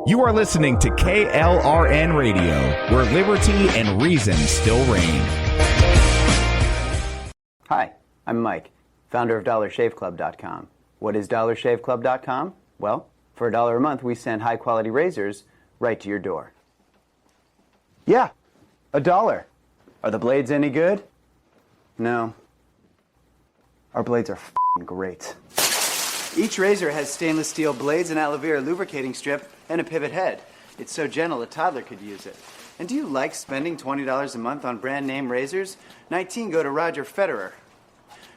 You are listening to KLRN Radio, where liberty and reason still reign. Hi, I'm Mike, founder of DollarShaveClub.com. What is DollarShaveClub.com? Well, for $1 a month, we send high-quality razors right to your door. Yeah, $1. Are the blades any good? No. Our blades are f***ing great. Each razor has stainless steel blades, an aloe vera lubricating strip, and a pivot head. It's so gentle a toddler could use it. And do you like spending $20 a month on brand name razors? 19 go to Roger Federer.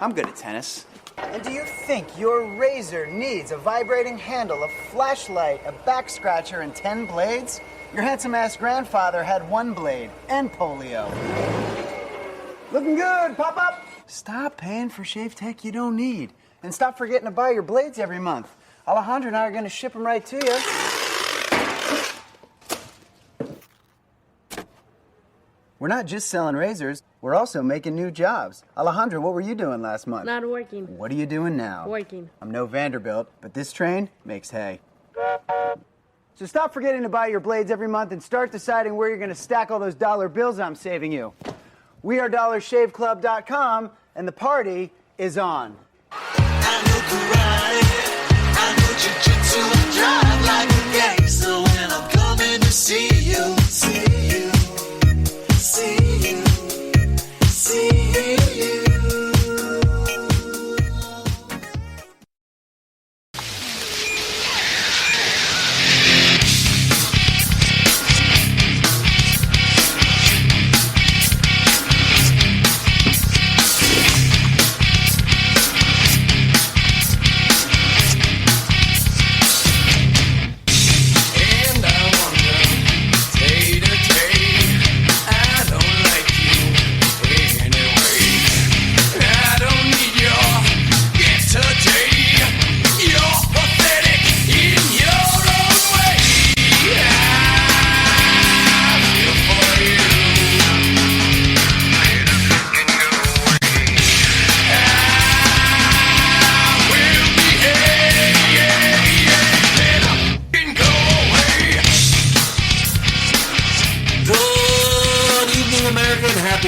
I'm good at tennis. And do you think your razor needs a vibrating handle, a flashlight, a back scratcher, and 10 blades? Your handsome-ass grandfather had 1 blade and polio. Looking good, pop up! Stop paying for shave tech you don't need. And stop forgetting to buy your blades every month. Alejandro and I are going to ship them right to you. We're not just selling razors, we're also making new jobs. Alejandro, what were you doing last month? Not working. What are you doing now? Working. I'm no Vanderbilt, but this train makes hay. So stop forgetting to buy your blades every month and start deciding where you're going to stack all those dollar bills I'm saving you. We are DollarShaveClub.com, and the party is on. I know karate, I know jiu-jitsu, I drive like a gangster when I'm coming to see you, see you, see you, see you.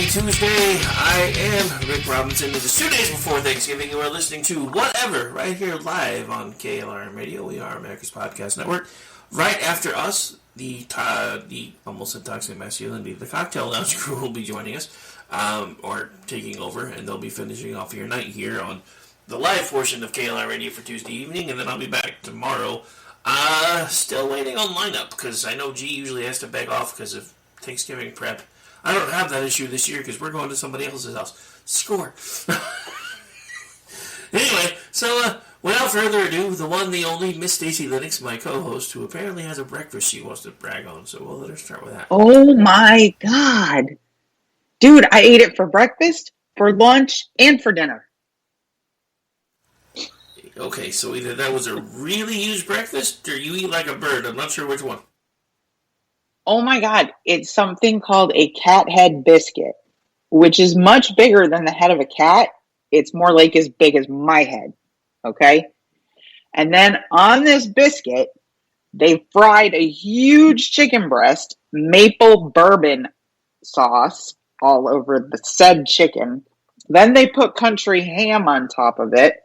Tuesday. I am Rick Robinson. It is 2 days before Thanksgiving. You are listening to Whatever right here live on KLRN Radio. We are America's Podcast Network. Right after us, the almost said toxic masculinity, the Cocktail Lounge crew will be joining us, or taking over, and they'll be finishing off your night here on the live portion of KLRN Radio for Tuesday evening, and then I'll be back tomorrow. Still waiting on lineup, because I know G usually has to beg off because of Thanksgiving prep. I don't have that issue this year because we're going to somebody else's house. Score. Anyway, so without further ado, the one, the only, Miss Stacey Lennox, my co-host, who apparently has a breakfast she wants to brag on. So we'll let her start with that. Oh my God. Dude, I ate it for breakfast, for lunch, and for dinner. Okay, so either that was a really huge breakfast or you eat like a bird. I'm not sure which one. Oh my God, it's something called a cat head biscuit, which is much bigger than the head of a cat. It's more like as big as my head, okay? And then on this biscuit, they fried a huge chicken breast, maple bourbon sauce all over the said chicken. Then they put country ham on top of it,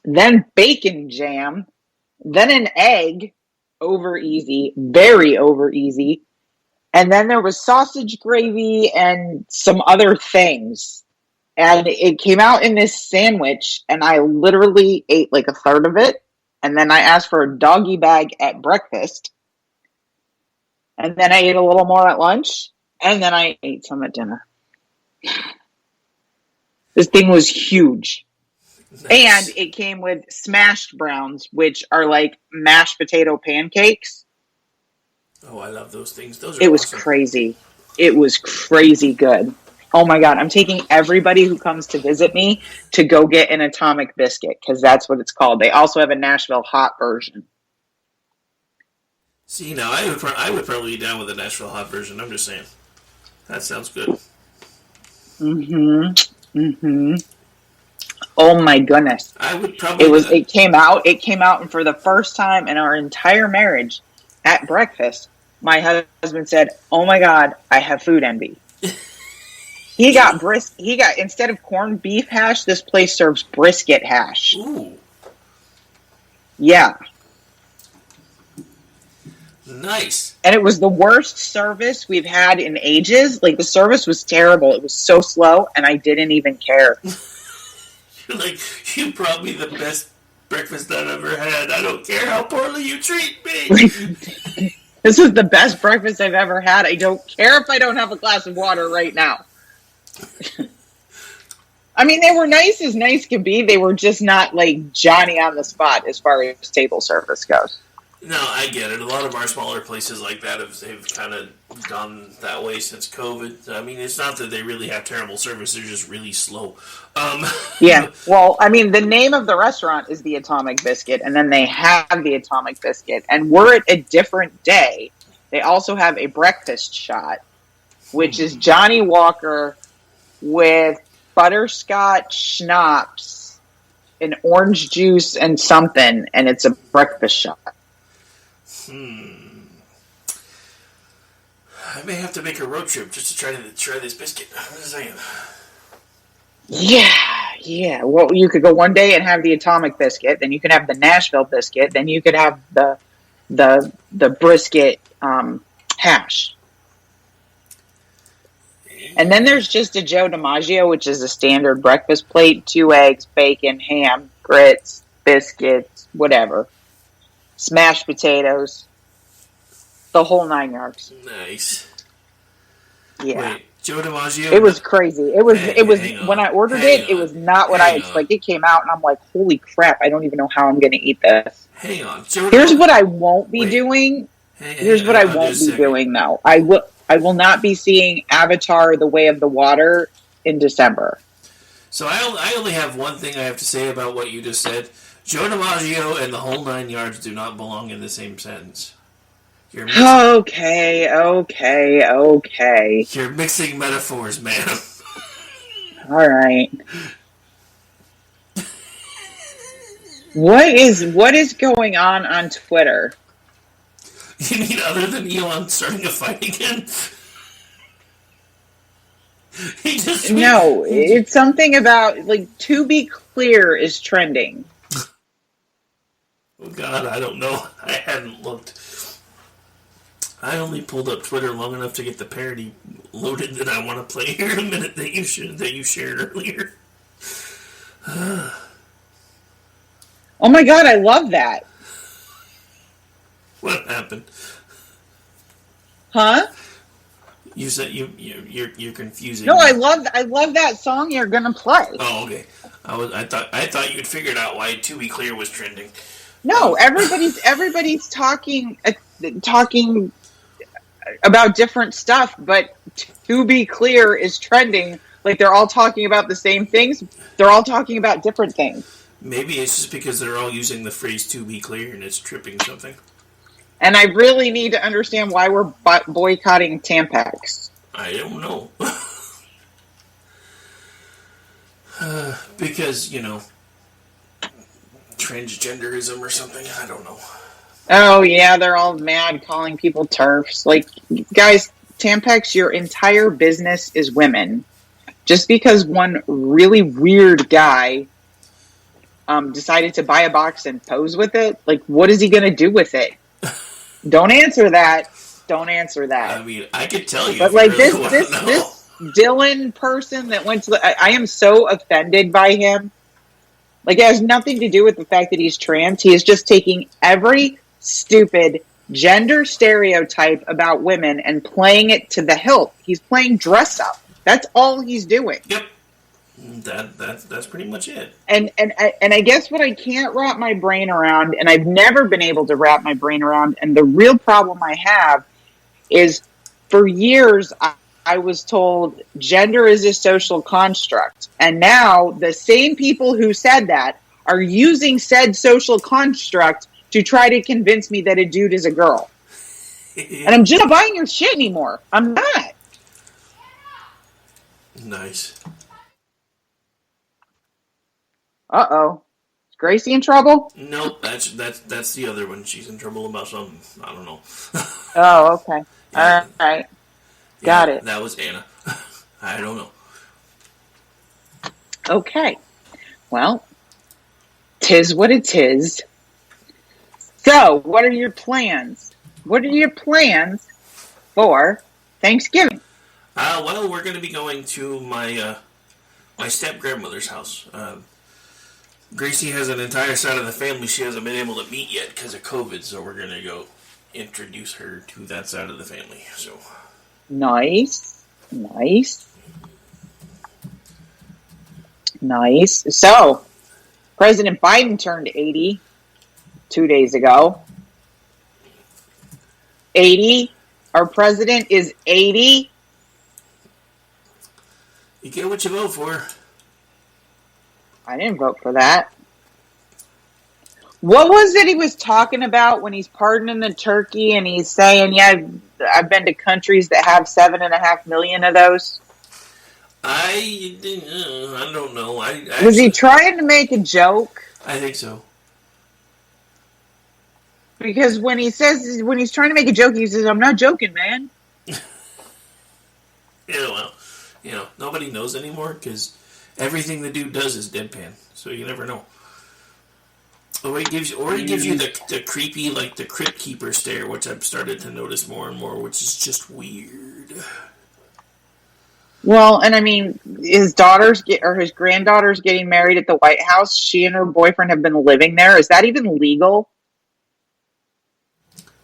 then bacon jam, then an egg, over easy, very over easy. And then there was sausage gravy and some other things. And it came out in this sandwich, and I literally ate like a third of it. And then I asked for a doggy bag at breakfast. And then I ate a little more at lunch. And then I ate some at dinner. This thing was huge. Nice. And it came with smashed browns, which are like mashed potato pancakes. Oh, I love those things. Those are It was awesome. crazy. It was crazy good. Oh my God. I'm taking everybody who comes to visit me to go get an Atomic Biscuit, because that's what it's called. They also have a Nashville hot version. See, now I would probably be down with the Nashville hot version. I'm just saying. That sounds good. Mm-hmm. Mm-hmm. Oh my goodness. I would probably... It came out, and for the first time in our entire marriage, at breakfast, my husband said, "Oh my God, I have food envy." He got instead of corned beef hash, this place serves brisket hash. Ooh, Yeah. nice. And it was the worst service we've had in ages. Like, the service was terrible. It was so slow, and I didn't even care. You're like, you brought me the best breakfast I've ever had. I don't care how poorly you treat me. This is the best breakfast I've ever had. I don't care if I don't have a glass of water right now. I mean, they were nice as nice can be. They were just not like Johnny on the spot as far as table service goes. No, I get it. A lot of our smaller places like that have kind of gone that way since COVID. I mean, it's not that they really have terrible service; they're just really slow. Yeah. Well, I mean, the name of the restaurant is the Atomic Biscuit, and then they have the Atomic Biscuit. And we're at a different day. They also have a breakfast shot, which is Johnny Walker with butterscotch schnapps and orange juice and something, and it's a breakfast shot. I may have to make a road trip just to try this biscuit. I'm just saying. Yeah. Well, you could go one day and have the Atomic Biscuit, then you could have the Nashville Biscuit, then you could have the brisket hash. And then there's just a Joe DiMaggio, which is a standard breakfast plate: 2 eggs, bacon, ham, grits, biscuits, whatever, smashed potatoes, the whole 9 yards. Nice. Yeah. Wait, Joe DiMaggio? It was crazy. It was Hang on. when I ordered Hang it, it on. was not what I Hang on. expected. It came out and I'm like, holy crap, I don't even know how I'm going to eat this. Hang on. Joe Here's DiMaggio- what I won't be Wait. doing. Hang Here's what I on won't just a be second. doing though. I will not be seeing Avatar: The Way of the Water in December. So I only have one thing I have to say about what you just said. Joe DiMaggio and the whole 9 yards do not belong in the same sentence. You're mixing, Okay. you're mixing metaphors, man. All right. What is going on Twitter? You mean other than Elon starting a fight again? He just No, it's something about, like, to be clear is trending. Oh God, I don't know. I hadn't looked. I only pulled up Twitter long enough to get the parody loaded that I want to play here in a minute that you shared earlier. Oh my God, I love that. What happened? Huh? You said you're confusing. No, me. I love that song you're gonna play. Oh, okay. I thought you'd figured out why To Be Clear was trending. No, everybody's talking about different stuff, but To Be Clear is trending. Like, they're all talking about the same things. They're all talking about different things. Maybe it's just because they're all using the phrase "to be clear" and it's tripping something. And I really need to understand why we're boycotting Tampax. I don't know. Because, transgenderism or something. I don't know. Oh yeah, they're all mad calling people TERFs. Like, guys, Tampax, your entire business is women. Just because one really weird guy decided to buy a box and pose with it, like, what is he going to do with it? Don't answer that. I mean, I could tell you. But if like, you really want to know. this Dylan person that went to I am so offended by him. Like, it has nothing to do with the fact that he's trans. He is just taking every stupid gender stereotype about women and playing it to the hilt. He's playing dress up. That's all he's doing. Yep. That's pretty much it. And I guess what I can't wrap my brain around, and I've never been able to wrap my brain around, and the real problem I have is, for years I was told gender is a social construct, and now the same people who said that are using said social construct to try to convince me that a dude is a girl. And I'm just not buying your shit anymore. I'm not. Nice. Uh-oh. Gracie in trouble? Nope, that's the other one. She's in trouble about something. I don't know. Oh, okay. Yeah. All right. Got it. That was Anna. I don't know. Okay. Well, 'tis what it is. So, what are your plans? What are your plans for Thanksgiving? Well, we're going to be going to my step grandmother's house. Gracie has an entire side of the family she hasn't been able to meet yet because of COVID, so we're going to go introduce her to that side of the family. So Nice. So, President Biden turned 80 2 days ago. 80? Our president is 80? you get what you vote for. I didn't vote for that. What was it he was talking about when he's pardoning the turkey and he's saying, yeah, I've been to countries that have 7.5 million of those? I don't know. Was he trying to make a joke? I think so. Because when he's trying to make a joke, he says, I'm not joking, man. Yeah, well, nobody knows anymore because everything the dude does is deadpan, so you never know. Or he gives you the creepy, like the crypt keeper stare, which I've started to notice more and more, which is just weird. Well, and I mean, his granddaughter's getting married at the White House. She and her boyfriend have been living there. Is that even legal?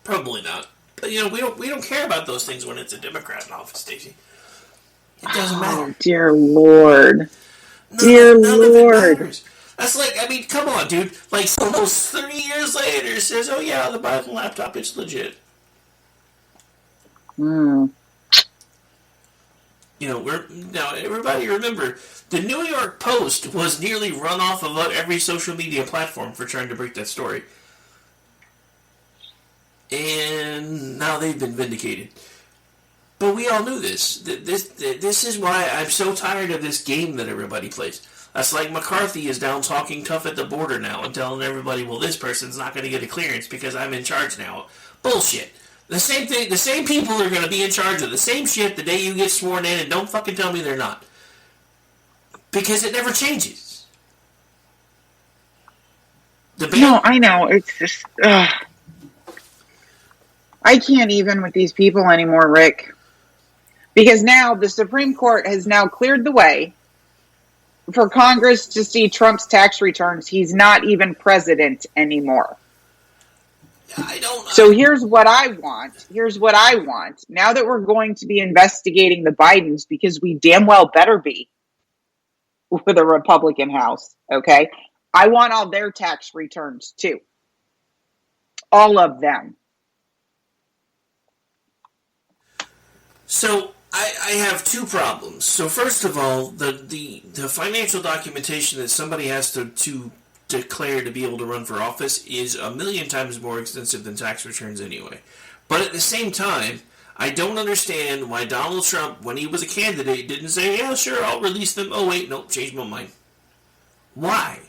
Probably not. But we don't care about those things when it's a Democrat in office, Stacey. It doesn't matter. Oh, dear Lord. None of it matters. That's like, I mean, come on, dude. Like, almost 3 years later, says, oh yeah, the Biden laptop, it's legit. Hmm. Now, everybody remember, the New York Post was nearly run off of every social media platform for trying to break that story. And now they've been vindicated. But we all knew this. This is why I'm so tired of this game that everybody plays. That's like McCarthy is down talking tough at the border now and telling everybody, well, this person's not going to get a clearance because I'm in charge now. Bullshit. The same thing. The same people are going to be in charge of the same shit the day you get sworn in, and don't fucking tell me they're not. Because it never changes. No, I know. It's just... I can't even with these people anymore, Rick. Because now the Supreme Court has now cleared the way for Congress to see Trump's tax returns. He's not even president anymore. I don't know. So here's what I want. Now that we're going to be investigating the Bidens, because we damn well better be with a Republican House, okay? I want all their tax returns too. All of them. So I have two problems. So first of all, the financial documentation that somebody has to declare to be able to run for office is 1,000,000 times more extensive than tax returns anyway. But at the same time, I don't understand why Donald Trump, when he was a candidate, didn't say, yeah, sure, I'll release them. Oh, wait, nope, changed my mind. Why?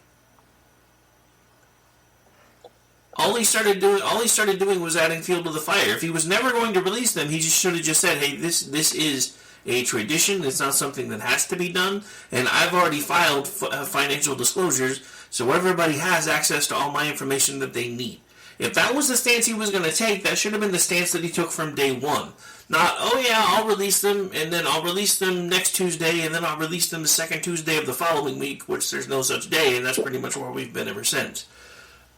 All he started doing was adding fuel to the fire. If he was never going to release them, he just should have just said, hey, this is a tradition. It's not something that has to be done. And I've already filed financial disclosures, so everybody has access to all my information that they need. If that was the stance he was going to take, that should have been the stance that he took from day one. Not, oh yeah, I'll release them, and then I'll release them next Tuesday, and then I'll release them the second Tuesday of the following week, which there's no such day, and that's pretty much where we've been ever since.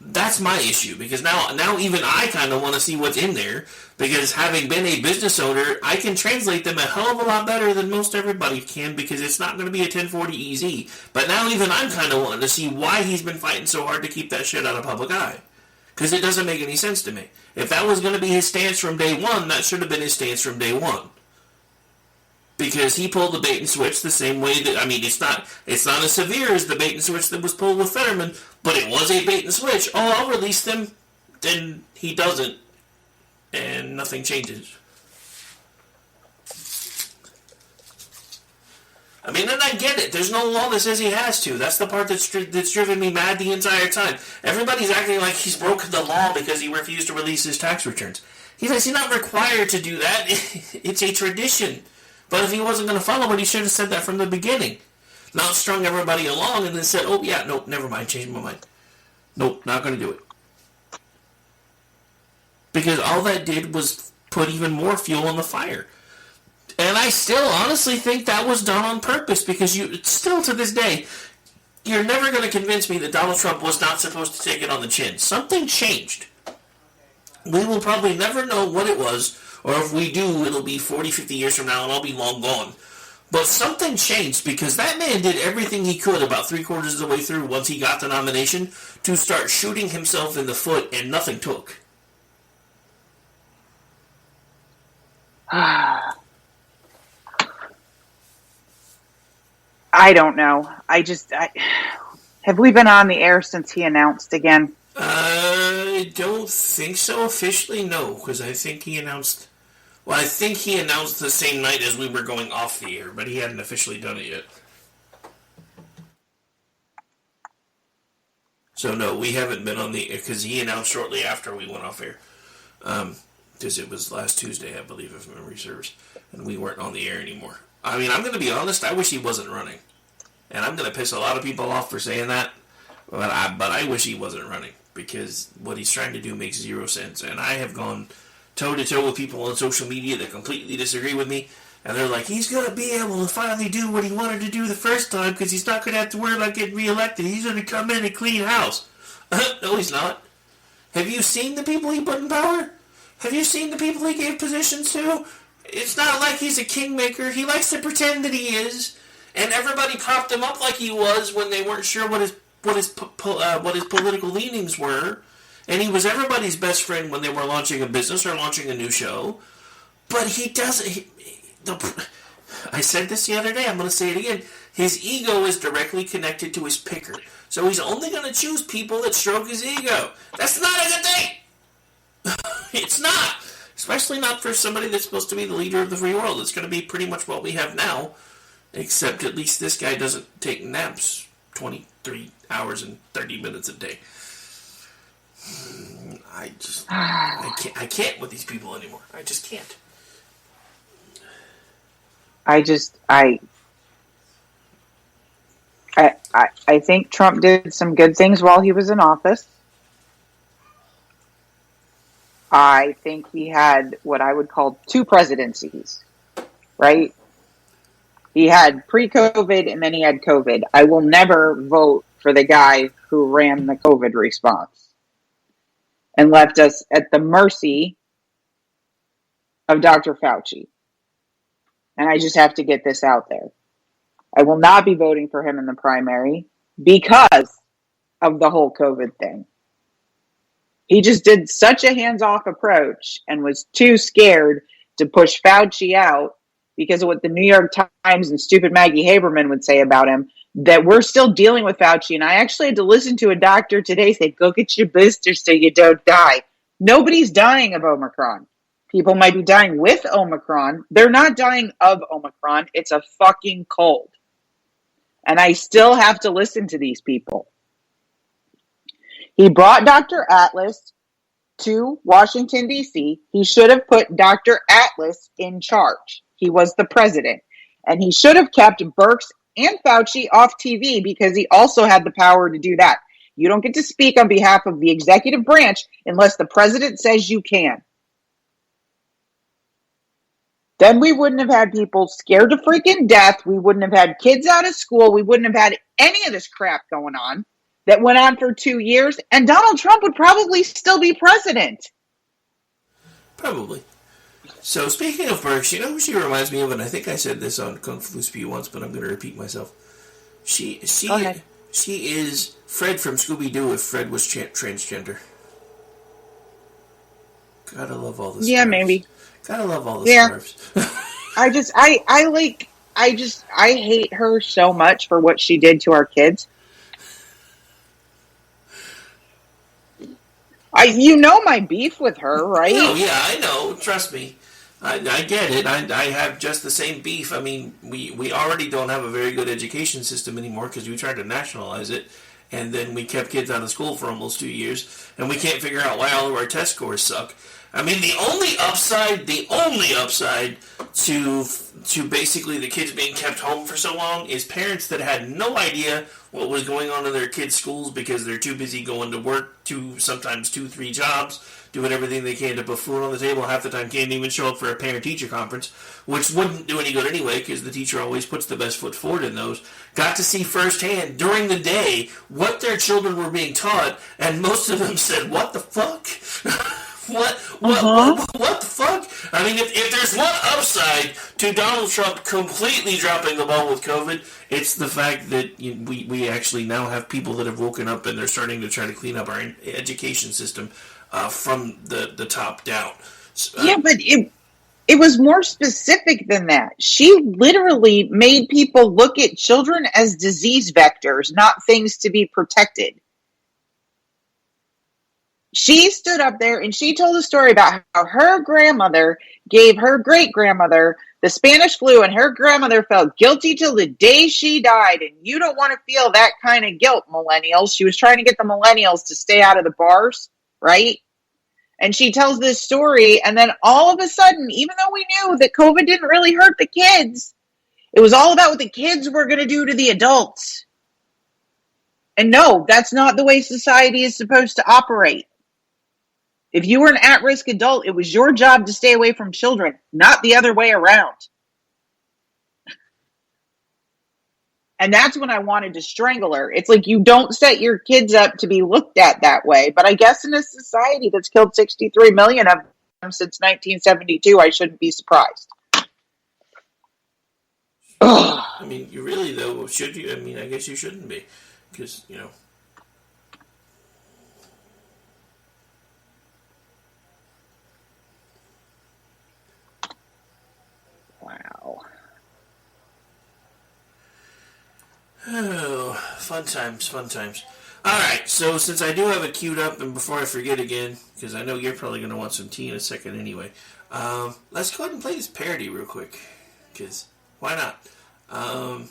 That's my issue, because now even I kind of want to see what's in there, because having been a business owner, I can translate them a hell of a lot better than most everybody can, because it's not going to be a 1040 EZ. But now even I'm kind of wanting to see why he's been fighting so hard to keep that shit out of public eye. Because it doesn't make any sense to me. If that was going to be his stance from day one, that should have been his stance from day one. Because he pulled the bait and switch the same way that, I mean, it's not as severe as the bait and switch that was pulled with Fetterman, but it was a bait and switch. Oh, I'll release them. Then he doesn't. And nothing changes. I mean, and I get it. There's no law that says he has to. That's the part that's driven me mad the entire time. Everybody's acting like he's broken the law because he refused to release his tax returns. He's not required to do that. It's a tradition. But if he wasn't going to follow it, he should have said that from the beginning. Not strung everybody along and then said, oh, yeah, nope, never mind, changed my mind. Nope, not going to do it. Because all that did was put even more fuel on the fire. And I still honestly think that was done on purpose, because still to this day, you're never going to convince me that Donald Trump was not supposed to take it on the chin. Something changed. We will probably never know what it was, or if we do, it'll be 40, 50 years from now and I'll be long gone. But something changed, because that man did everything he could about 3/4 of the way through once he got the nomination to start shooting himself in the foot, and nothing took. I don't know. Have we been on the air since he announced again? I don't think so officially, no, because I think he announced... Well, I think he announced the same night as we were going off the air, but he hadn't officially done it yet. So no, we haven't been on the air, because he announced shortly after we went off air. Because it was last Tuesday, I believe, if memory serves, and we weren't on the air anymore. I mean, I'm going to be honest, I wish he wasn't running. And I'm going to piss a lot of people off for saying that, but I wish he wasn't running, because what he's trying to do makes zero sense. And I have gone toe-to-toe with people on social media that completely disagree with me, and they're like, he's going to be able to finally do what he wanted to do the first time, because he's not going to have to worry about getting reelected. He's going to come in and clean house. No, he's not. Have you seen the people he put in power? Have you seen the people he gave positions to? It's not like he's a kingmaker. He likes to pretend that he is, and everybody propped him up like he was when they weren't sure what his political leanings were. And he was everybody's best friend when they were launching a business or launching a new show. But he doesn't... I said this the other day, I'm going to say it again. His ego is directly connected to his picker. So he's only going to choose people that stroke his ego. That's not a good thing! It's not! Especially not for somebody that's supposed to be the leader of the free world. It's going to be pretty much what we have now. Except at least this guy doesn't take naps 23 hours and 30 minutes a day. I can't with these people anymore. I just can't. I think Trump did some good things while he was in office. I think he had what I would call two presidencies, right? He had pre-COVID and then he had COVID. I will never vote for the guy who ran the COVID response and left us at the mercy of Dr. Fauci. And I just have to get this out there. I will not be voting for him in the primary because of the whole COVID thing. He just did such a hands-off approach and was too scared to push Fauci out because of what the New York Times and stupid Maggie Haberman would say about him, that we're still dealing with Fauci. And I actually had to listen to a doctor today say, go get your booster so you don't die. Nobody's dying of Omicron. People might be dying with Omicron. They're not dying of Omicron. It's a fucking cold. And I still have to listen to these people. He brought Dr. Atlas to Washington, D.C. He should have put Dr. Atlas in charge. He was the president. And he should have kept Birx and Fauci off TV because he also had the power to do that. You don't get to speak on behalf of the executive branch unless the president says you can. Then we wouldn't have had people scared to freaking death. We wouldn't have had kids out of school. We wouldn't have had any of this crap going on that went on for 2 years. And Donald Trump would probably still be president. Probably. So speaking of Birx, you know who she reminds me of? And I think I said this on Kung Fu Spew once, but I'm going to repeat myself. She is Fred from Scooby-Doo if Fred was transgender. Gotta love all this. Yeah, maybe. Gotta love all the scarves. I hate her so much for what she did to our kids. You know my beef with her, right? Oh yeah, I know. Trust me. I get it. I have just the same beef. I mean, we already don't have a very good education system anymore because we tried to nationalize it, and then we kept kids out of school for almost 2 years, and we can't figure out why all of our test scores suck. I mean, the only upside to basically the kids being kept home for so long is parents that had no idea what was going on in their kids' schools because they're too busy going to work, sometimes 2-3 jobs, doing everything they can to put food on the table. Half the time can't even show up for a parent-teacher conference, which wouldn't do any good anyway because the teacher always puts the best foot forward in those. Got to see firsthand during the day what their children were being taught, and most of them said, "What the fuck?" What the fuck? I mean, if there's one upside to Donald Trump completely dropping the ball with COVID, it's the fact that we actually now have people that have woken up and they're starting to try to clean up our education system from the top down. Yeah, but it was more specific than that. She literally made people look at children as disease vectors, not things to be protected. She stood up there and she told a story about how her grandmother gave her great-grandmother the Spanish flu, and her grandmother felt guilty till the day she died. And you don't want to feel that kind of guilt, millennials. She was trying to get the millennials to stay out of the bars, right? And she tells this story, and then all of a sudden, even though we knew that COVID didn't really hurt the kids, it was all about what the kids were going to do to the adults. And no, that's not the way society is supposed to operate. If you were an at-risk adult, it was your job to stay away from children, not the other way around. And that's when I wanted to strangle her. It's like you don't set your kids up to be looked at that way. But I guess in a society that's killed 63 million of them since 1972, I shouldn't be surprised. I mean, you really, though, should you? I mean, I guess you shouldn't be. Because, Wow. Oh, fun times. Alright, so since I do have it queued up, and before I forget again, because I know you're probably going to want some tea in a second anyway, let's go ahead and play this parody real quick, because why not?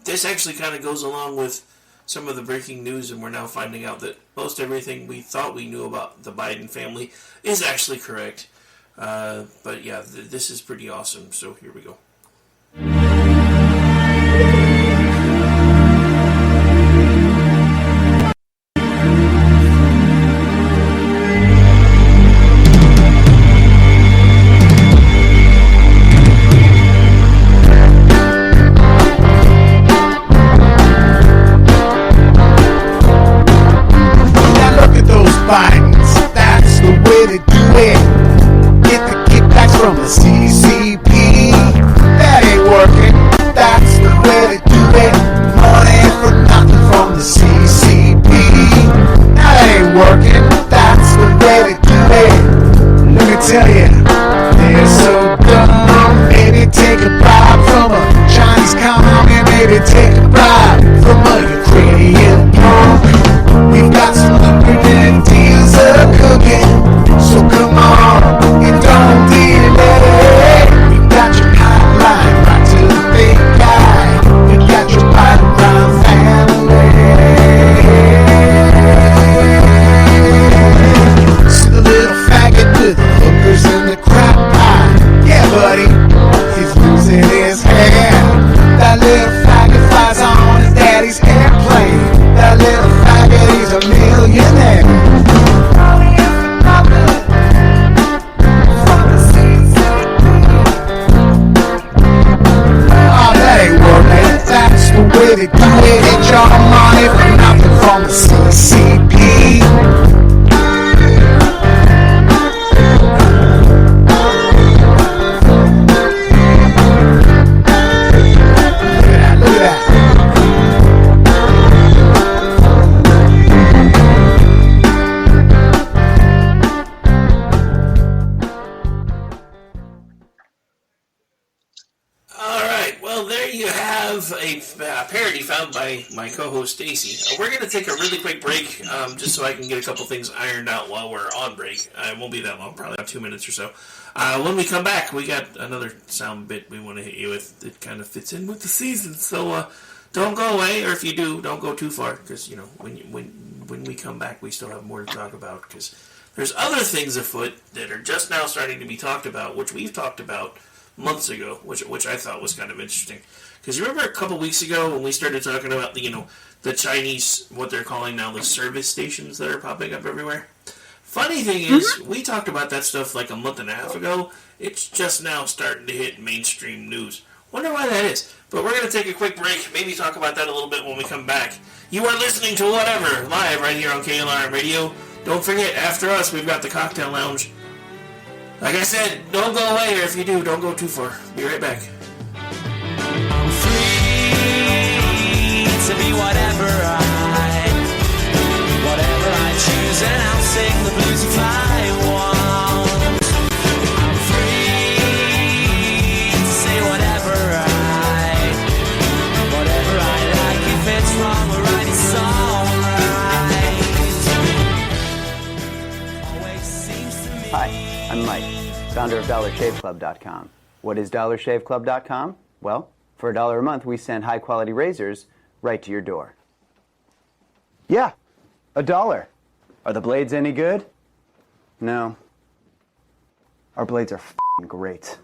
This actually kind of goes along with some of the breaking news, and we're now finding out that most everything we thought we knew about the Biden family is actually correct. But yeah, this is pretty awesome, so here we go. Bidens, that's the way to do it. Get the kickbacks from the CCP. my co-host Stacy. We're going to take a really quick break, just so I can get a couple things ironed out while we're on break. It won't be that long, probably about 2 minutes or so. When we come back, we got another sound bit we want to hit you with. It kind of fits in with the season, so don't go away, or if you do, don't go too far, because when we come back, we still have more to talk about, because there's other things afoot that are just now starting to be talked about, which we've talked about months ago, which I thought was kind of interesting. Because you remember a couple weeks ago when we started talking about the Chinese, what they're calling now the service stations that are popping up everywhere? Funny thing is, we talked about that stuff like a month and a half ago. It's just now starting to hit mainstream news. Wonder why that is. But we're going to take a quick break, maybe talk about that a little bit when we come back. You are listening to Whatever, live right here on KLRN Radio. Don't forget, after us, we've got the Cocktail Lounge. Like I said, don't go away, or if you do, don't go too far. Be right back. I'm free to be whatever I choose, and I'll sing the blues if I want. I'm free to say whatever I like. If it's wrong or right, it's alright. Always seems to me. Hi, I'm Mike, founder of DollarShaveClub.com. What is DollarShaveClub.com? Well, for $1 a month, we send high-quality razors right to your door. Yeah, $1. Are the blades any good? No. Our blades are f***ing great.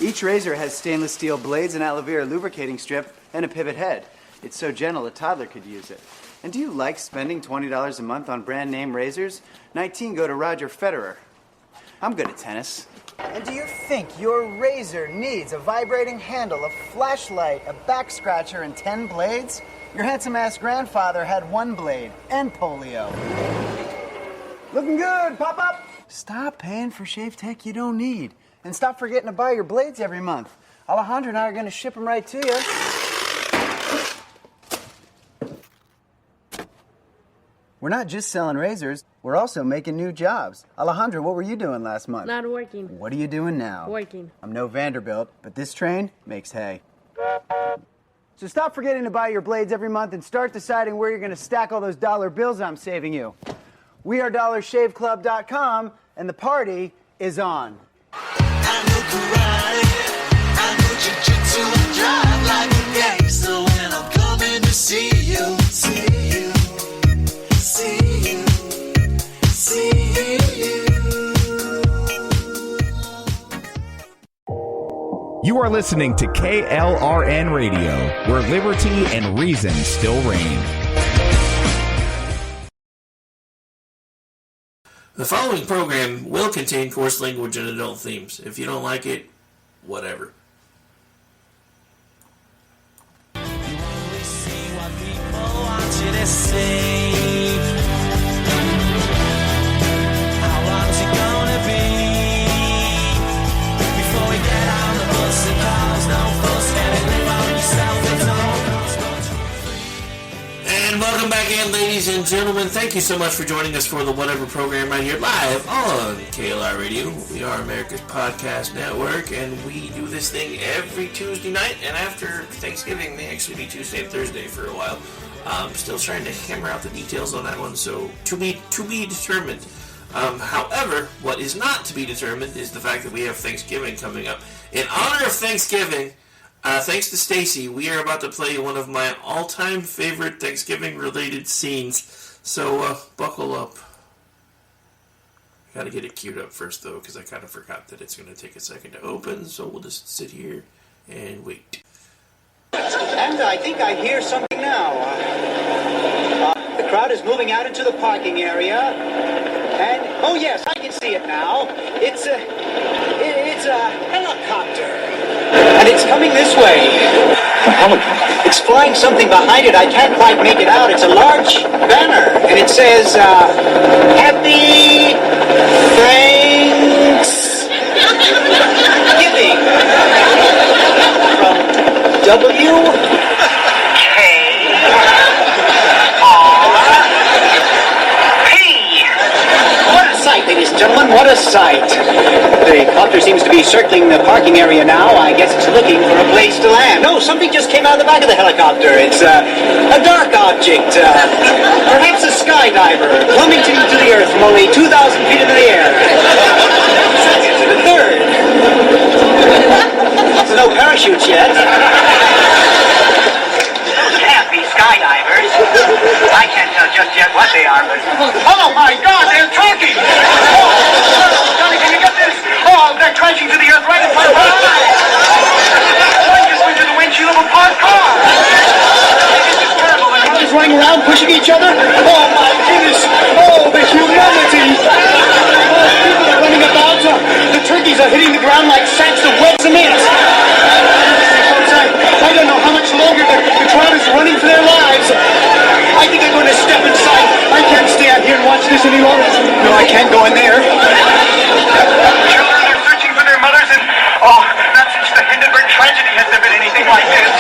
Each razor has stainless steel blades, an aloe vera lubricating strip, and a pivot head. It's so gentle a toddler could use it. And do you like spending $20 a month on brand name razors? 19 go to Roger Federer. I'm good at tennis. And do you think your razor needs a vibrating handle, a flashlight, a back scratcher, and 10 blades? Your handsome-ass grandfather had 1 blade and polio. Looking good, Pop-Up! Stop paying for shave tech you don't need. And stop forgetting to buy your blades every month. Alejandro and I are going to ship them right to you. We're not just selling razors, we're also making new jobs. Alejandro, what were you doing last month? Not working. What are you doing now? Working. I'm no Vanderbilt, but this train makes hay. So stop forgetting to buy your blades every month and start deciding where you're going to stack all those dollar bills I'm saving you. We are DollarShaveClub.com, and the party is on. I know karate, I know jiu-jitsu, I drive like a gangster when I'm coming to see you, see you, see you, see you. You are listening to KLRN Radio, where liberty and reason still reign. The following program will contain coarse language and adult themes. If you don't like it, whatever. You only see what people want you to see. How long's it gonna be before we get on the bus and cars no fuss? Get it, live on yourself, it's all cost but you're free. And welcome back in, ladies and gentlemen. Thank you so much for joining us for the Whatever program right here live on KLR Radio. We are America's Podcast Network, and we do this thing every Tuesday night. And after Thanksgiving, may actually be Tuesday and Thursday for a while. Still trying to hammer out the details on that one, so to be determined. However, what is not to be determined is the fact that we have Thanksgiving coming up. In honor of Thanksgiving, thanks to Stacy, we are about to play one of my all-time favorite Thanksgiving-related scenes. So, buckle up. Gotta get it queued up first, though, because I kind of forgot that it's going to take a second to open. So we'll just sit here and wait. And I think I hear something now. The crowd is moving out into the parking area. And, oh yes, I can see it now. It's a helicopter. And it's coming this way. A helicopter? It's flying something behind it. I can't quite make it out. It's a large banner. And it says, Happy Thanksgiving. From W-K-R-P. What a sight sight, ladies and gentlemen, what a sight. The copter seems to be circling the parking area now. I guess it's looking for a place to land. No, something just came out of the back of the helicopter. It's a dark object, perhaps a skydiver, plummeting to the earth from only 2,000 feet into the air. Second to the third. There's no parachutes yet. Those can't be skydivers. I can't tell just yet what they are, but... Oh, my God, they're turkeys! Oh, Johnny, can you get this? Oh, they're crashing to the earth right in front of our eyes! One just went to the windshield of a parked car! This is terrible. They're just running around pushing each other? Oh, my goodness! Oh, the humanity! Oh, people are running about. The turkeys are hitting the ground like sacks of wet cement. I don't know how much longer the crowd is running for their lives. I think I'm going to step inside. I can't stay out here and watch this any longer. No, I can't go in there. Children are searching for their mothers, and not since the Hindenburg tragedy has there been anything like this.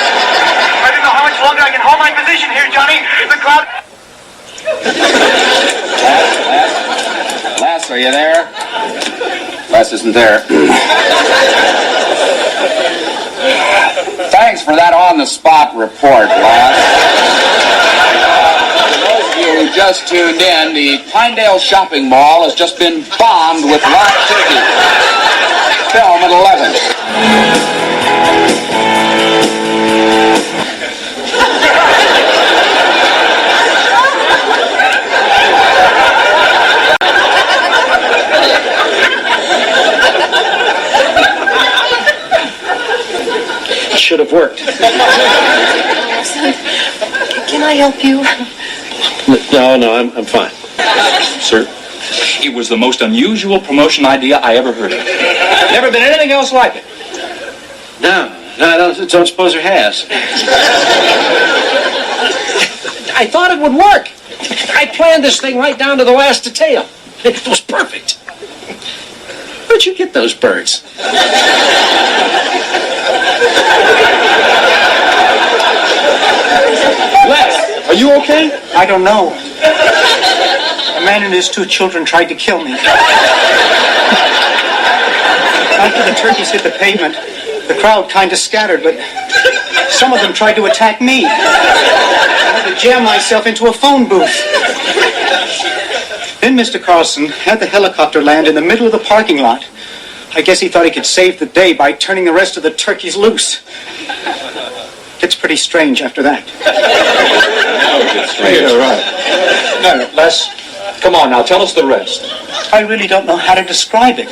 I don't know how much longer I can hold my position here, Johnny. The crowd... Les, are you there? Les isn't there. Thanks for that on-the-spot report, Les. For those of you who just tuned in, the Pinedale Shopping Mall has just been bombed with live turkeys. Film at 11. Should have worked. Can I help you? No, I'm fine. Sir? It was the most unusual promotion idea I ever heard of. Never been anything else like it. No, I don't suppose there has. I thought it would work. I planned this thing right down to the last detail. It was perfect. Where'd you get those birds? Les, are you okay? I don't know. A man and his two children tried to kill me. After the turkeys hit the pavement, the crowd kind of scattered, but some of them tried to attack me. I had to jam myself into a phone booth. Then Mr. Carlson had the helicopter land in the middle of the parking lot. I guess he thought he could save the day by turning the rest of the turkeys loose. It's pretty strange after that. Yeah, right. No, Les, come on now, tell us the rest. I really don't know how to describe it.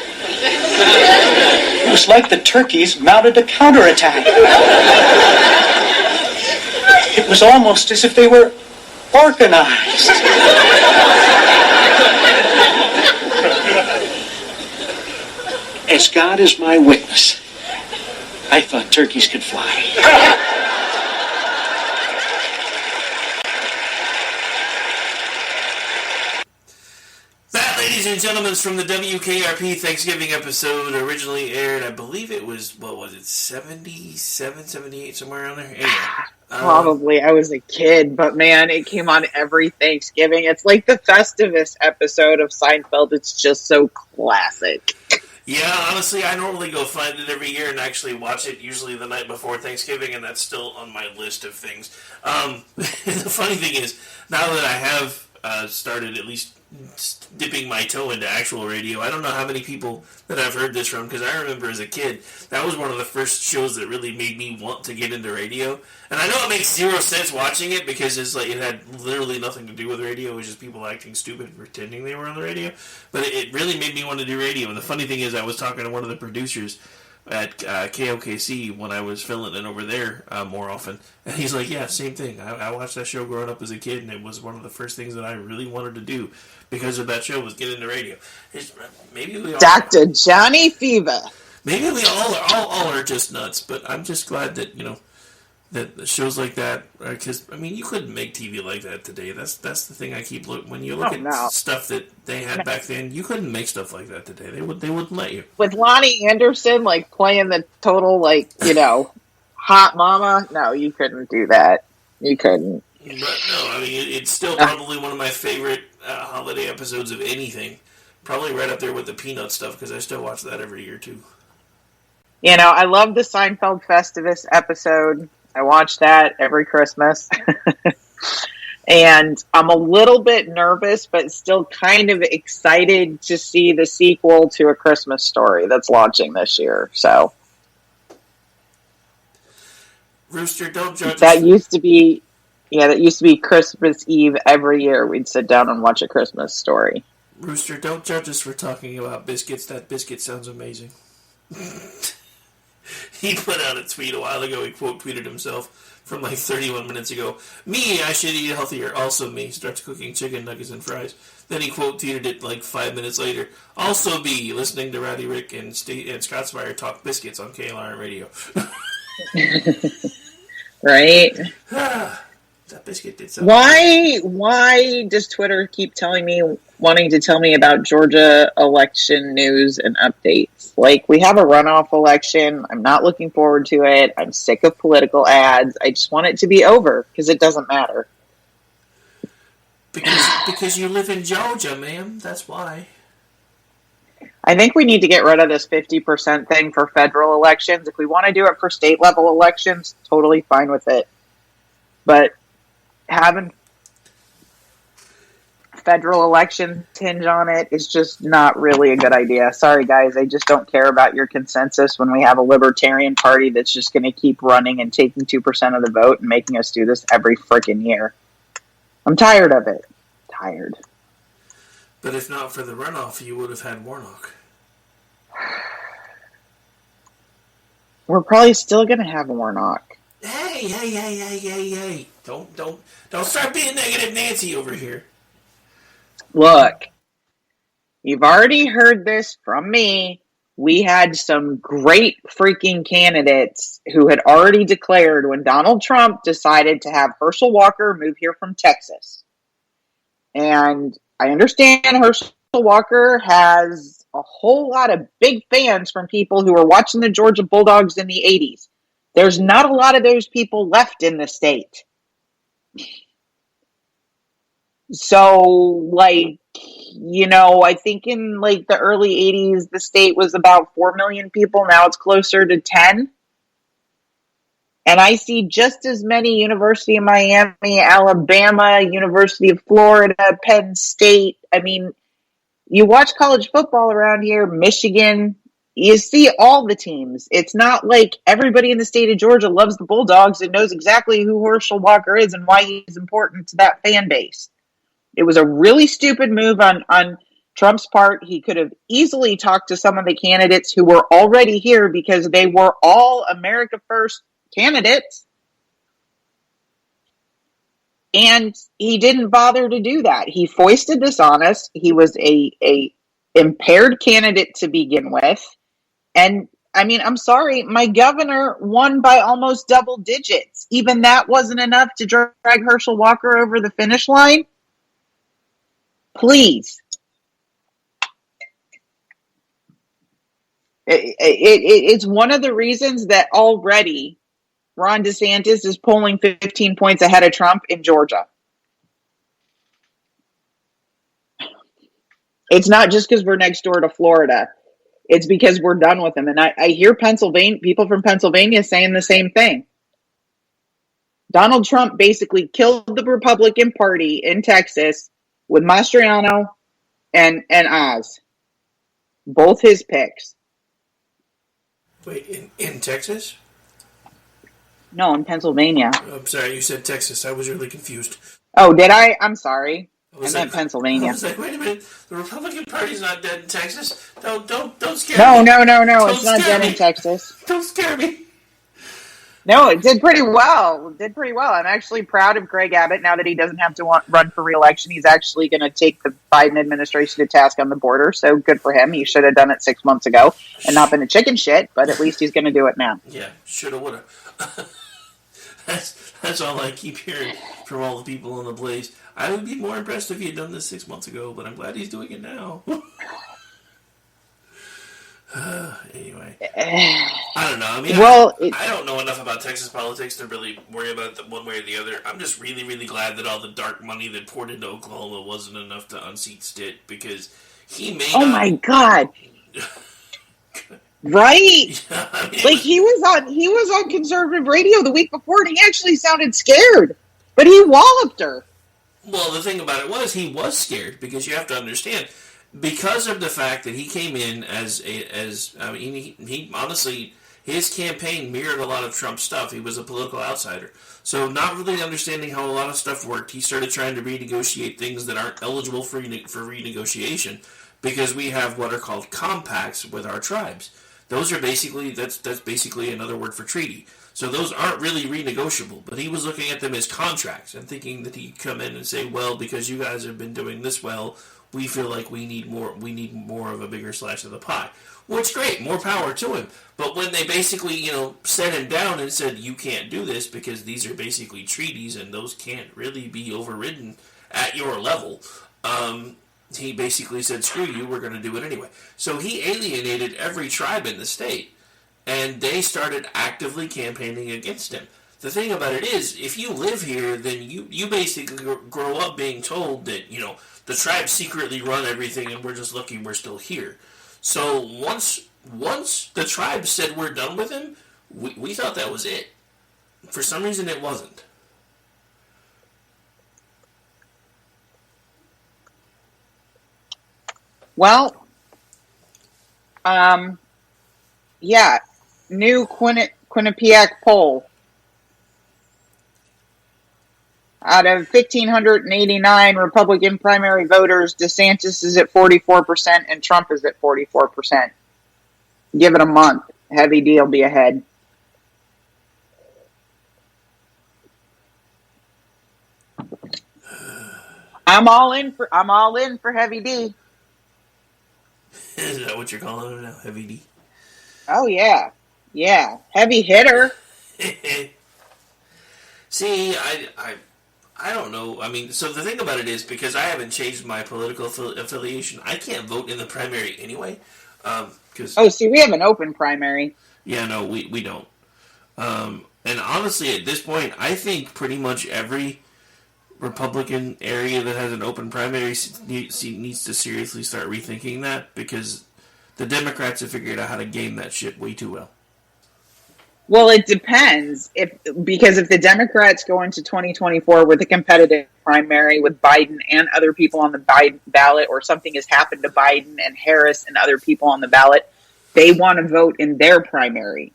It was like the turkeys mounted a counterattack. It was almost as if they were organized. As God is my witness, I thought turkeys could fly. That, ladies and gentlemen, is from the WKRP Thanksgiving episode. Originally aired, I believe it was, 77, 78, somewhere around there? Anyway, Probably. I was a kid, but man, it came on every Thanksgiving. It's like the Festivus episode of Seinfeld. It's just so classic. yeah, honestly, I normally go find it every year and actually watch it, usually the night before Thanksgiving, and that's still on my list of things. The funny thing is, now that I have started at least dipping my toe into actual radio, I don't know how many people that I've heard this from, because I remember as a kid, that was one of the first shows that really made me want to get into radio. And I know it makes zero sense watching it, because it's like it had literally nothing to do with radio. It was just people acting stupid, pretending they were on the radio. But it really made me want to do radio. And the funny thing is, I was talking to one of the producers at KOKC when I was filling it over there more often, and he's like, yeah, same thing. I watched that show growing up as a kid, and it was one of the first things that I really wanted to do because of that show was get into radio. Maybe we all Dr. Johnny Fever. Maybe we all are just nuts, but I'm just glad that, that shows like that, because you couldn't make TV like that today. That's the thing I keep when you look at stuff that they had back then. You couldn't make stuff like that today. They wouldn't let you. With Lonnie Anderson, playing the total, hot mama. No, you couldn't do that. You couldn't. But no, it's still probably one of my favorite holiday episodes of anything, Probably right up there with the Peanut stuff, because I still watch that every year, too. You know, I love the Seinfeld Festivus episode. I watch that every Christmas. And I'm a little bit nervous, but still kind of excited to see the sequel to A Christmas Story that's launching this year. So Rooster, don't judge us. that used to be Christmas Eve every year. We'd sit down and watch A Christmas Story. Rooster, don't judge us for talking about biscuits. That biscuit sounds amazing. He put out a tweet a while ago. He quote tweeted himself from like 31 minutes ago. Me, I should eat healthier. Also me, starts cooking chicken nuggets and fries. Then he quote tweeted it like 5 minutes later. Also me, listening to Rowdy Rick and Scott Spire talk biscuits on KLR radio. Right? That biscuit did something. Why does Twitter keep wanting to tell me about Georgia election news and updates? Like, we have a runoff election. I'm not looking forward to it. I'm sick of political ads. I just want it to be over because it doesn't matter. Because you live in Georgia, ma'am. That's why. I think we need to get rid of this 50% thing for federal elections. If we want to do it for state level elections, totally fine with it. But having federal elections hinge on it is just not really a good idea. Sorry, guys. I just don't care about your consensus when we have a libertarian party that's just going to keep running and taking 2% of the vote and making us do this every freaking year. I'm tired of it. Tired. But if not for the runoff, you would have had Warnock. We're probably still going to have Warnock. Hey. Don't start being negative Nancy over here. Look, you've already heard this from me. We had some great freaking candidates who had already declared when Donald Trump decided to have Herschel Walker move here from Texas. And I understand Herschel Walker has a whole lot of big fans from people who were watching the Georgia Bulldogs in the 80s. There's not a lot of those people left in the state. So, like, you know, I think in like the early 80s, the state was about 4 million people. Now it's closer to 10. And I see just as many University of Miami, Alabama, University of Florida, Penn State. I mean, you watch college football around here, Michigan, you see all the teams. It's not like everybody in the state of Georgia loves the Bulldogs and knows exactly who Herschel Walker is and why he's important to that fan base. It was a really stupid move on Trump's part. He could have easily talked to some of the candidates who were already here because they were all America First candidates. And he didn't bother to do that. He foisted this on us. He was a impaired candidate to begin with. And I mean, I'm sorry, my governor won by almost double digits. Even that wasn't enough to drag Herschel Walker over the finish line. Please. It's one of the reasons that already Ron DeSantis is polling 15 points ahead of Trump in Georgia. It's not just because we're next door to Florida. It's because we're done with him. And I hear people from Pennsylvania saying the same thing. Donald Trump basically killed the Republican Party in Texas with Mastriano and Oz. Both his picks. Wait, in Texas? No, in Pennsylvania. I'm sorry, you said Texas. I was really confused. Oh, did I? I'm sorry. I meant Pennsylvania. I was like, wait a minute. The Republican Party's not dead in Texas. Don't scare me. No. Don't It's not dead in Texas. Don't scare me. No, it did pretty well. I'm actually proud of Greg Abbott now that he doesn't have to run for re-election. He's actually going to take the Biden administration to task on the border. So good for him. He should have done it 6 months ago and not been a chicken shit, but at least he's going to do it now. Yeah, shoulda, woulda. That's all I keep hearing from all the people on the Blaze. I would be more impressed if he had done this 6 months ago, but I'm glad he's doing it now. Anyway, I don't know. I mean, I don't know enough about Texas politics to really worry about it one way or the other. I'm just really, really glad that all the dark money that poured into Oklahoma wasn't enough to unseat Stitt, because he may Oh not... my God. Right? Yeah, I mean, Like he was on conservative radio the week before, and he actually sounded scared, but he walloped her. well, the thing about it was he was scared, because you have to understand, because of the fact that he came in I mean, he honestly, his campaign mirrored a lot of Trump's stuff. He was a political outsider. So not really understanding how a lot of stuff worked, he started trying to renegotiate things that aren't eligible for renegotiation, because we have what are called compacts with our tribes. Those are basically, that's basically another word for treaty. So those aren't really renegotiable, but he was looking at them as contracts and thinking that he'd come in and say, well, because you guys have been doing this well, we feel like we need more of a bigger slice of the pie. Which, great, more power to him. But when they basically, set him down and said, you can't do this because these are basically treaties and those can't really be overridden at your level, he basically said, screw you, we're going to do it anyway. So he alienated every tribe in the state, and they started actively campaigning against him. The thing about it is, if you live here, then you basically grow up being told that, the tribes secretly run everything and we're just lucky we're still here. So once the tribe said we're done with him, we thought that was it. For some reason it wasn't. Well, yeah, new Quinnipiac poll. Out of 1,589 Republican primary voters, DeSantis is at 44% and Trump is at 44%. Give it a month. Heavy D will be ahead. I'm all in for Heavy D. Is that what you're calling him now? Heavy D? Oh, yeah. Yeah. Heavy hitter. See, I don't know. I mean, so the thing about it is, because I haven't changed my political affiliation, I can't vote in the primary anyway. See, we have an open primary. Yeah, no, we don't. And honestly, at this point, I think pretty much every Republican area that has an open primary needs to seriously start rethinking that, because the Democrats have figured out how to game that shit way too well. Well, it depends. Because if the Democrats go into 2024 with a competitive primary with Biden and other people on the Biden ballot, or something has happened to Biden and Harris and other people on the ballot, they want to vote in their primary.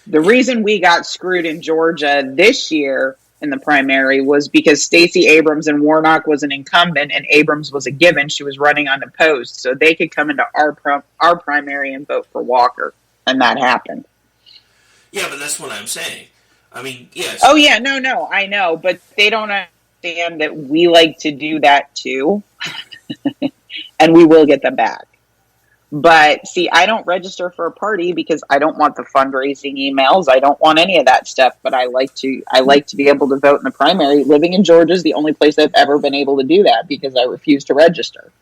The reason we got screwed in Georgia this year in the primary was because Stacey Abrams and Warnock was an incumbent and Abrams was a given. She was running unopposed. So they could come into our primary and vote for Walker. And that happened. Yeah, but that's what I'm saying. I mean, yes. Oh, yeah, no, I know. But they don't understand that we like to do that too. And we will get them back. But see, I don't register for a party because I don't want the fundraising emails. I don't want any of that stuff. But I like to be able to vote in the primary. Living in Georgia is the only place I've ever been able to do that because I refuse to register.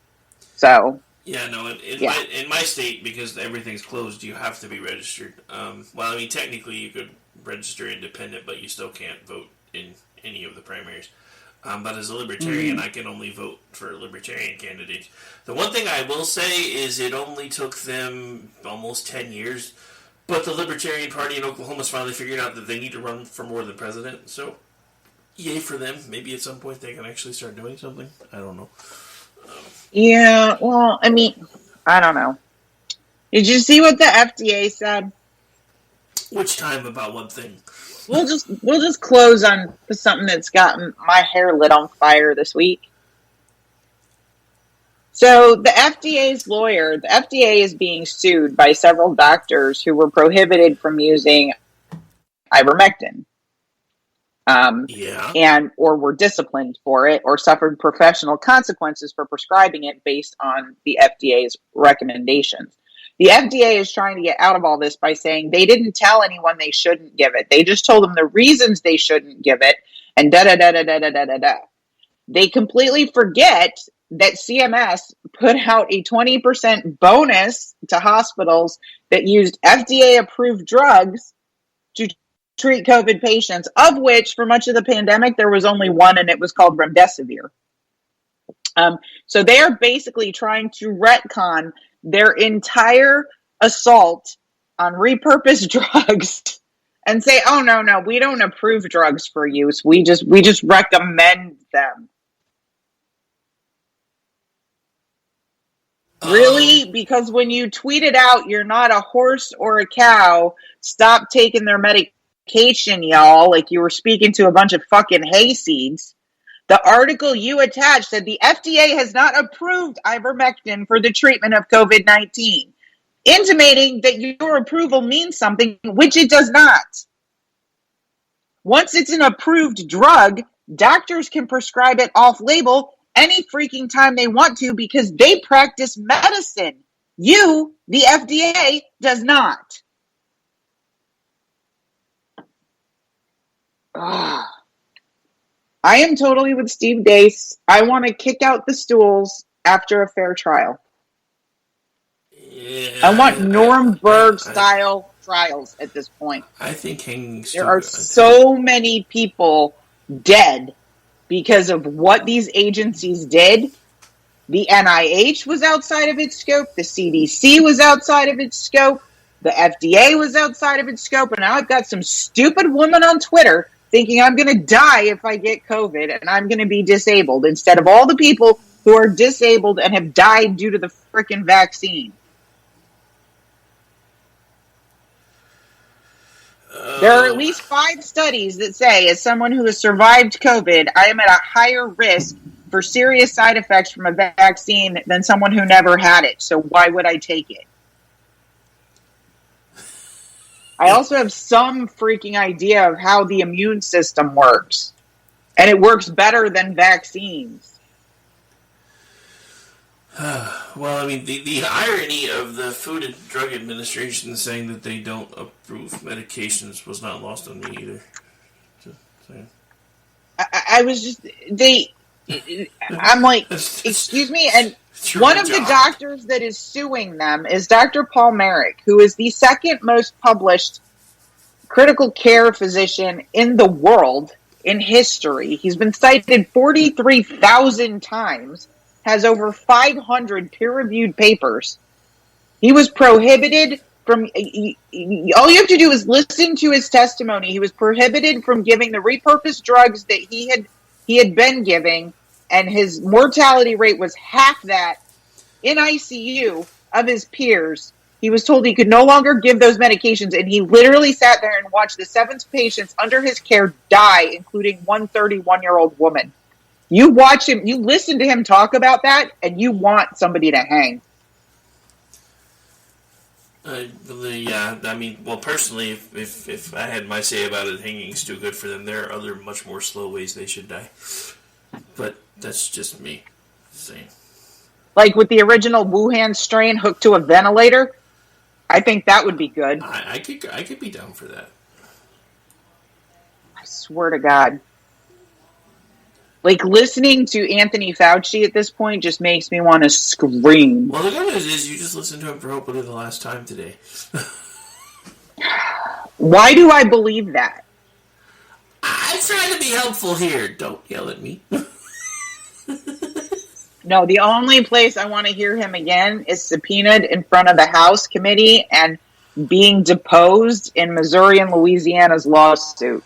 So yeah, no, in my state, because everything's closed, you have to be registered. Well, I mean, technically you could register independent, but you still can't vote in any of the primaries. But as a libertarian, I can only vote for libertarian candidates. The one thing I will say is it only took them almost 10 years, but the Libertarian Party in Oklahoma's finally figured out that they need to run for more than president. So, yay for them. Maybe at some point they can actually start doing something. I don't know. Yeah, well, I mean, I don't know. Did you see what the FDA said? Which time about one thing? We'll just close on something that's gotten my hair lit on fire this week. So the FDA is being sued by several doctors who were prohibited from using ivermectin. Or were disciplined for it or suffered professional consequences for prescribing it based on the FDA's recommendations. The FDA is trying to get out of all this by saying they didn't tell anyone they shouldn't give it. They just told them the reasons they shouldn't give it and da-da-da-da-da-da-da-da. They completely forget that CMS put out a 20% bonus to hospitals that used FDA-approved drugs to treat COVID patients, of which for much of the pandemic there was only one, and it was called remdesivir. So they are basically trying to retcon their entire assault on repurposed drugs and say, "Oh no, we don't approve drugs for use. We just recommend them." Really? Because when you tweet it out, you're not a horse or a cow. Stop taking their medication, y'all. Like you were speaking to a bunch of fucking hayseeds. The article you attached said the FDA has not approved ivermectin for the treatment of COVID-19, intimating that your approval means something, which it does not. Once it's an approved drug, doctors can prescribe it off-label any freaking time they want to because they practice medicine. You, the FDA, does not. Ugh. I am totally with Steve Deace. I want to kick out the stools after a fair trial. Yeah, I want Nuremberg-style trials at this point. I think hanging. There are so many people dead because of what these agencies did. The NIH was outside of its scope. The CDC was outside of its scope. The FDA was outside of its scope. And now I've got some stupid woman on Twitter thinking I'm going to die if I get COVID and I'm going to be disabled instead of all the people who are disabled and have died due to the frickin' vaccine. There are at least 5 studies that say, as someone who has survived COVID, I am at a higher risk for serious side effects from a vaccine than someone who never had it. So why would I take it? I also have some freaking idea of how the immune system works. And it works better than vaccines. Well, I mean, the irony of the Food and Drug Administration saying that they don't approve medications was not lost on me either. I was just, I'm like, excuse me, and one of the doctors that is suing them is Dr. Paul Marik, who is the second most published critical care physician in the world in history. He's been cited 43,000 times, has over 500 peer-reviewed papers. He was prohibited from, all you have to do is listen to his testimony. He was prohibited from giving the repurposed drugs that he had been giving, and his mortality rate was half that in ICU of his peers. He was told he could no longer give those medications, and he literally sat there and watched the 7 patients under his care die, including one 31-year-old woman. You watch him, you listen to him talk about that, and you want somebody to hang. Yeah, I mean, well, personally, if I had my say about it, hanging's too good for them. There are other, much more slow ways they should die. But that's just me saying. Like with the original Wuhan strain hooked to a ventilator, I think that would be good. I could be down for that. I swear to God. Like, listening to Anthony Fauci at this point just makes me want to scream. Well, the good news is you just listened to him for hopefully the last time today. Why do I believe that? I'm trying to be helpful here. Don't yell at me. No, the only place I want to hear him again is subpoenaed in front of the House committee and being deposed in Missouri and Louisiana's lawsuit.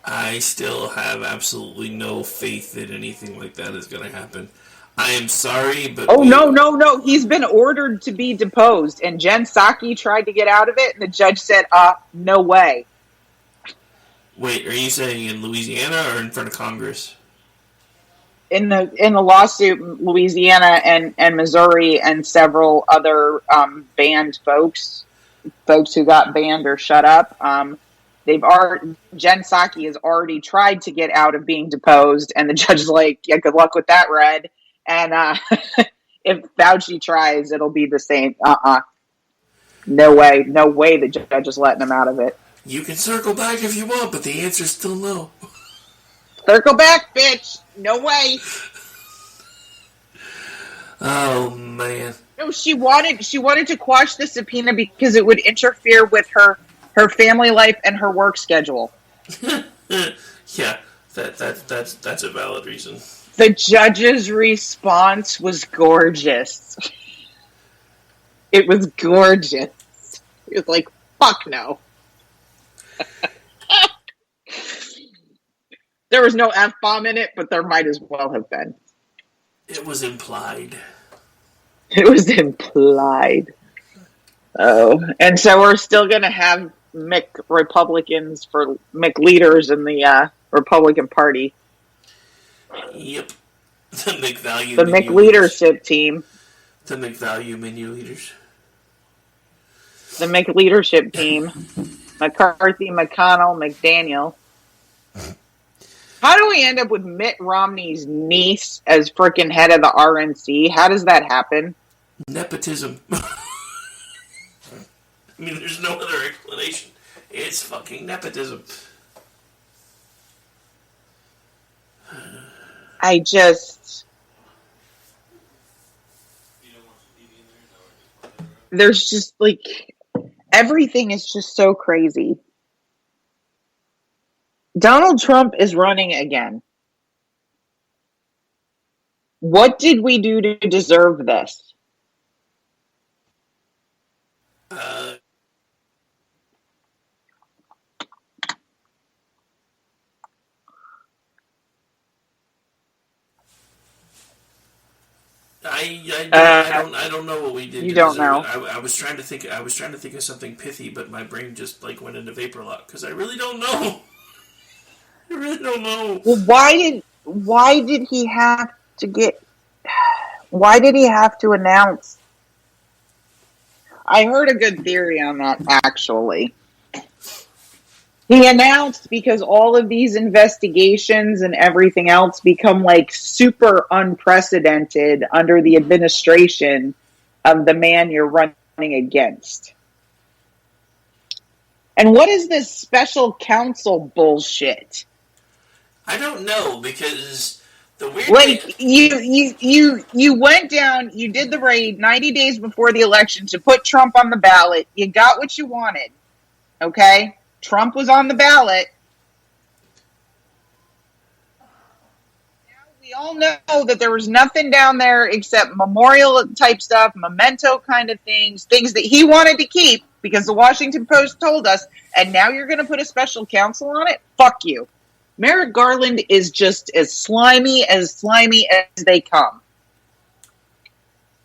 I still have absolutely no faith that anything like that is going to happen. I am sorry, but... Oh, no. He's been ordered to be deposed, and Jen Psaki tried to get out of it, and the judge said, no way. Wait, are you saying in Louisiana or in front of Congress? In the lawsuit, Louisiana and Missouri and several other banned folks who got banned or shut up, Jen Psaki has already tried to get out of being deposed, and the judge is like, yeah, good luck with that, Red. And if Fauci tries, it'll be the same. No way the judge is letting him out of it. You can circle back if you want, but the answer's still no. Circle back, bitch. No way. Oh, man. No, she wanted to quash the subpoena because it would interfere with her family life and her work schedule. Yeah, that's a valid reason. The judge's response was gorgeous. It was gorgeous. It was like, fuck no. There was no F-bomb in it, but there might as well have been. It was implied. It was implied. Oh, and so we're still going to have Republicans for McLeaders in the Republican Party. Yep. The McValue The menu McLeadership leaders. team. The McValue menu leaders. The McLeadership team. McCarthy, McConnell, McDaniel. How do we end up with Mitt Romney's niece as frickin' head of the RNC? How does that happen? Nepotism. I mean, there's no other explanation. It's fucking nepotism. I just... There's just, like... Everything is just so crazy. Donald Trump is running again. What did we do to deserve this? I don't know what we did. You don't know. I was trying to think of something pithy, but my brain just like went into vapor lock because I really don't know. I really don't know. Well, why did he have to announce? I heard a good theory on that, actually. He announced because all of these investigations and everything else become like super unprecedented under the administration of the man you're running against. And what is this special counsel bullshit? I don't know because the weird like thing... you went down, you did the raid 90 days before the election to put Trump on the ballot. You got what you wanted. Okay? Trump was on the ballot. Now we all know that there was nothing down there except memorial type stuff, memento kind of things that he wanted to keep because the Washington Post told us, and now you're going to put a special counsel on it? Fuck you. Merrick Garland is just as slimy as they come.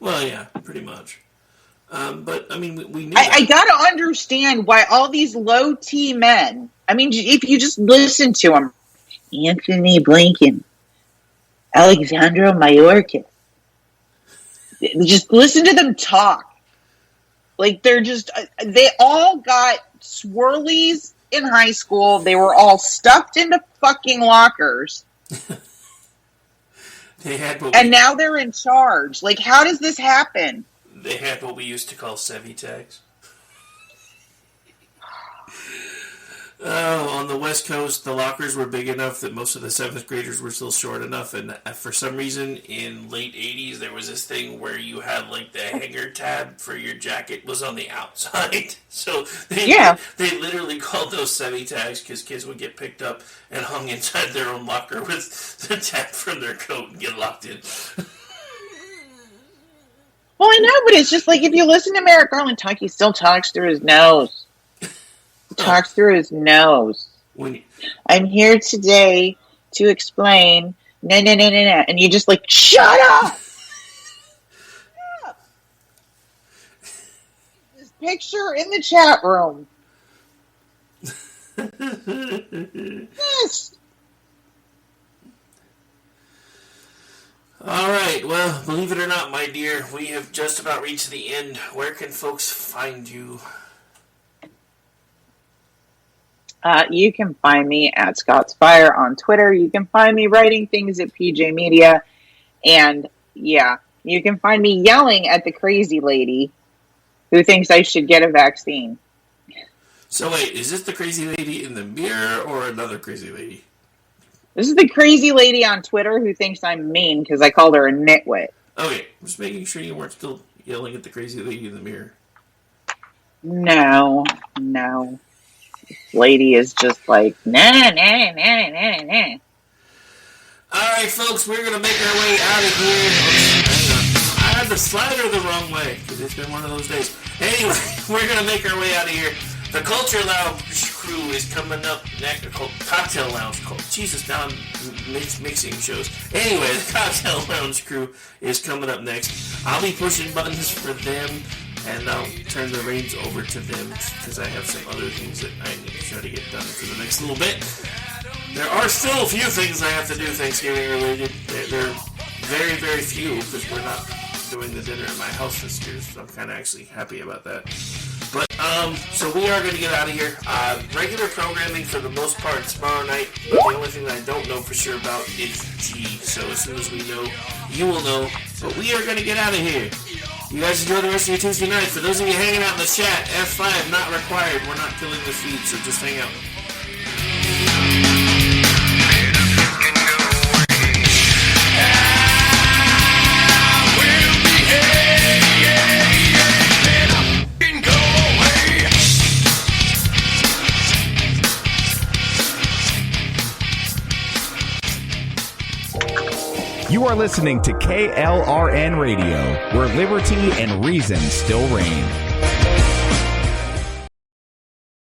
Well, yeah, pretty much. But, I mean, we knew I gotta understand why all these low-T men, I mean, if you just listen to them, Anthony Blinken, Alexandra Mayorkas, just listen to them talk. Like, they all got swirlies in high school. They were all stuffed into fucking lockers. And now they're in charge. Like, how does this happen? They had what we used to call Sevi tags. On the West Coast, the lockers were big enough that most of the 7th graders were still short enough, and for some reason, in late 80s, there was this thing where you had, like, the hanger tab for your jacket was on the outside. So they literally called those Sevi tags because kids would get picked up and hung inside their own locker with the tab from their coat and get locked in. Well, I know, but it's just like if you listen to Merrick Garland talk, he still talks through his nose. Talks through his nose. I'm here today to explain. No. And you just like, shut up! Shut up! This picture in the chat room. Yes! All right, well, believe it or not, my dear, we have just about reached the end. Where can folks find you? You can find me at Scott's Fire on Twitter. You can find me writing things at PJ Media. And, yeah, you can find me yelling at the crazy lady who thinks I should get a vaccine. So wait, is this the crazy lady in the mirror or another crazy lady? This is the crazy lady on Twitter who thinks I'm mean because I called her a nitwit. Okay, just making sure you weren't still yelling at the crazy lady in the mirror. No. This lady is just like, nah. Alright, folks, we're going to make our way out of here. Hang on. I had the slider the wrong way, because it's been one of those days. Anyway, we're going to make our way out of here. The Culture Lounge crew is coming up next. Cocktail Lounge. Jesus, now I'm mixing shows. Anyway, the Cocktail Lounge crew is coming up next. I'll be pushing buttons for them, and I'll turn the reins over to them, because I have some other things that I need to try to get done for the next little bit. There are still a few things I have to do Thanksgiving related. They're very, very few, because we're not doing the dinner at my house this year, so I'm kind of actually happy about that. But, so we are going to get out of here. Regular programming for the most part tomorrow night, but the only thing that I don't know for sure about is G, so as soon as we know, you will know. But we are going to get out of here. You guys enjoy the rest of your Tuesday night. For those of you hanging out in the chat, F5 not required. We're not killing the feed, so just hang out. You are listening to KLRN Radio, where liberty and reason still reign.